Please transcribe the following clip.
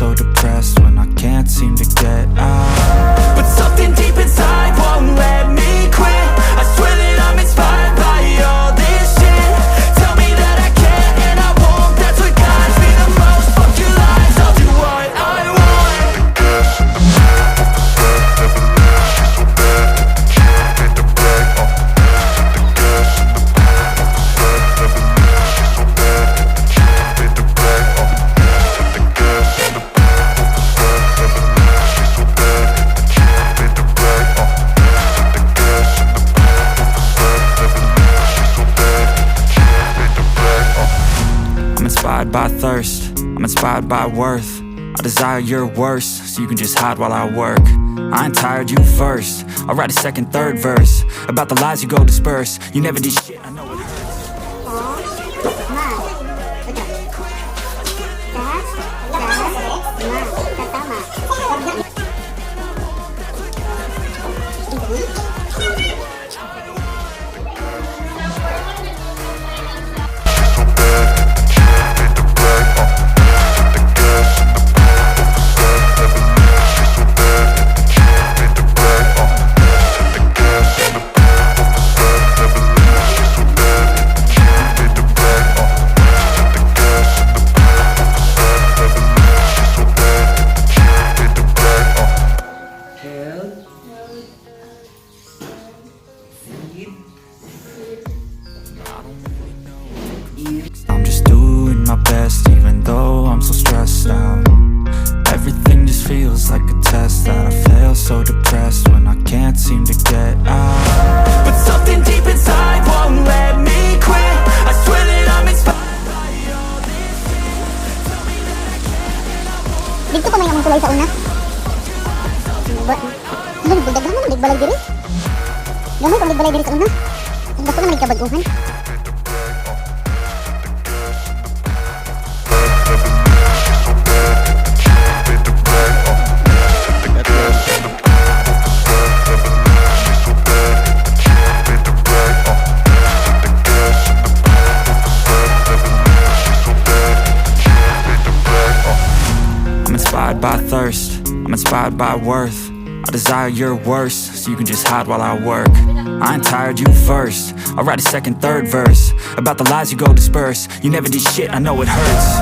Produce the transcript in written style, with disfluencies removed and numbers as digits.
so depressed when I can't seem to get out. But something deep inside won't let me quit. I swear that I'm inspired by all this shit. Tell me that I can't and I won't. That's what guides me the most. Fuck your lies, I'll do what I want. Gas in the back of the set, never leave, she's so bad. Can't wait to brag, set the gas in the back of the set, never leave, she's so bad. Can't wait to brag, set the gas in the back of the set, never leave, she's so bad. Can't wait to brag, set the gas in the back of the set, never leave, she's so bad. Can't wait to brag, I'm inspired by thirst, I'm inspired by worth. I desire your worst, so you can just hide while I work. I ain't tired, you first. I'll write a second, third verse about the lies you go disperse. You never did shit, I know it hurts. she's so bad. Can't wait to brag, set the gas in the back of the set, never leave, she's so bad. Can't wait to brag, set the gas in the back of the set, never leave, she's so bad. Can't wait to brag, set the gas in the back of the set, never leave, she's so bad. Can't wait to brag, I'm just doing my best even though I'm so stressed out. Everything just feels like a test that I fail, so depressed when I can't seem to get out. But something deep inside won't let me quit. I swear that I'm inspired by all this shit. Tell me that I can't and I won't. Dito pa may namang tulay sa una. Daghan naman ligbalay diri. Gamay pa ligbalay diri sa una. Ang dako naman ikabaguhan. never leave, she's so bad. Can't wait to brag, set the gas in the back of the set, never leave, she's so bad. Can't wait to brag, set the gas in the back of the set, never leave, she's so bad. Can't wait to brag, I'm inspired by thirst, I'm inspired by worth. I desire your worst, so you can just hide while I work. I ain't tired, you first. I'll write a second, third verse about the lies you go disperse. You never did shit, I know it hurts.